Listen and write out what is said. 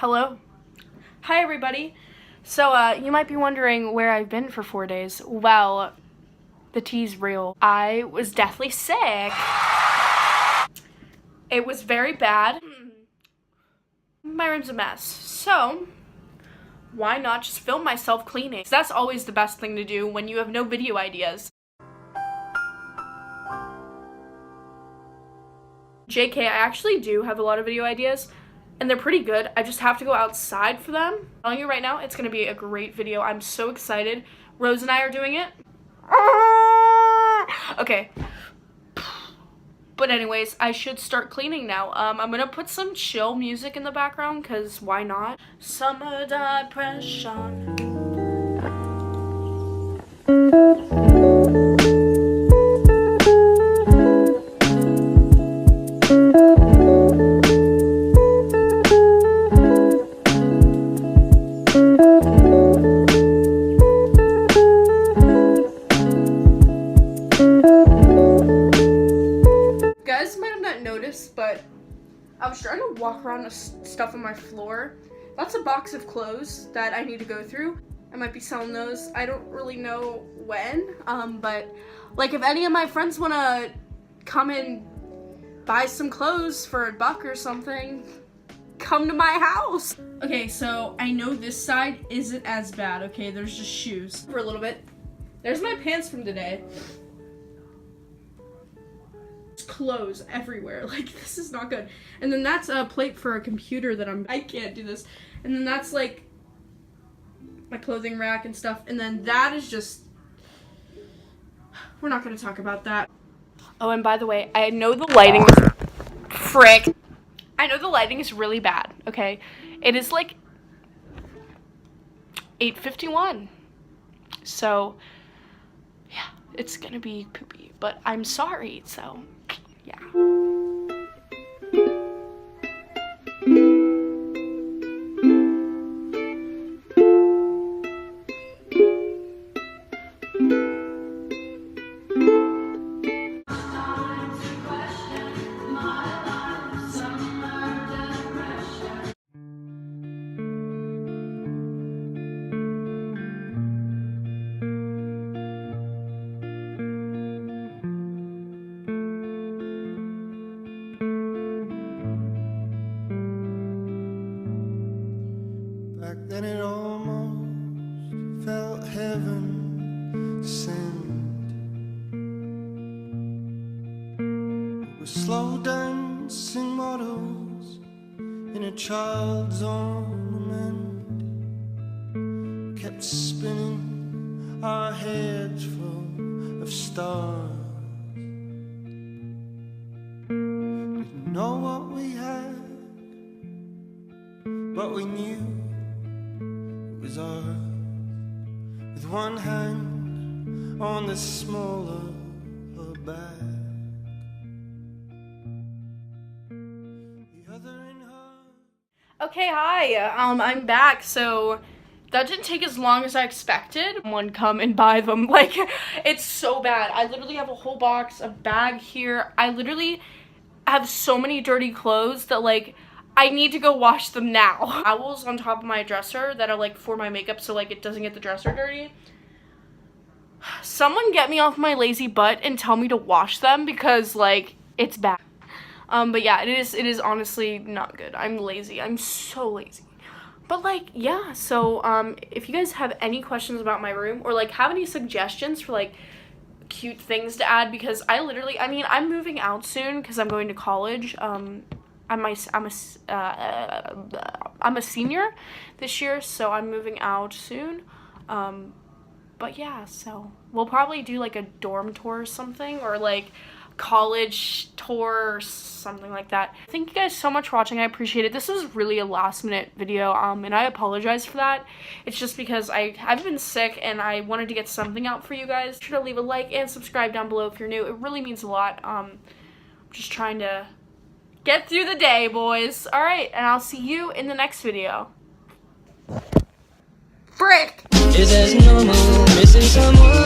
Hello. Hi everybody. So you might be wondering where I've been for 4 days. Well, the tea's real. I was deathly sick. It was very bad. My room's a mess. So why not just film myself cleaning? That's always the best thing to do when you have no video ideas. JK, I actually do have a lot of video ideas, and they're pretty good. I just have to go outside for them. I'm telling you right now, it's gonna be a great video. I'm so excited. Rose and I are doing it. Okay. But anyways, I should start cleaning now. I'm gonna put some chill music in the background, cause why not? Summer depression. But I was trying to walk around with stuff on my floor. That's a box of clothes that I need to go through. I might be selling those. I don't really know when, but like if any of my friends want to come and buy some clothes for $1 or something, come to my house. Okay, so I know this side isn't as bad. Okay, there's just shoes for a little bit. There's my pants from today. Clothes everywhere. Like, this is not good. And then that's a plate for a computer that I can't do this. And then that's like my clothing rack and stuff. And then that is just, we're not going to talk about that. Oh, and by the way, I know the lighting frick. I know the lighting is really bad, okay? It is like 8:51. So yeah, it's gonna be poopy, but I'm sorry, so yeah. Back then it almost felt heaven sent. With slow dancing models in a child's ornament, kept spinning our heads full of stars. Didn't know what we had, but we knew was ours. With one hand on the smaller back, the other in her. Okay, hi. I'm back. So that didn't take as long as I expected. Someone come and buy them. Like, it's so bad. I literally have a whole box, a bag here. I literally have so many dirty clothes that like I need to go wash them now. Towels on top of my dresser that are like for my makeup so like it doesn't get the dresser dirty. Someone get me off my lazy butt and tell me to wash them because like it's bad. But yeah, it is honestly not good. I'm lazy. I'm so lazy. But like, yeah, so if you guys have any questions about my room or like have any suggestions for like cute things to add, because I'm moving out soon because I'm going to college. I'm a senior this year, so I'm moving out soon. But yeah, so we'll probably do like a dorm tour or something, or like college tour or something like that. Thank you guys so much for watching. I appreciate it. This was really a last minute video, and I apologize for that. It's just because I've been sick and I wanted to get something out for you guys. Be sure to leave a like and subscribe down below if you're new. It really means a lot. I'm just trying to get through the day, boys. All right, and I'll see you in the next video. Frick! Is as normal, missing someone.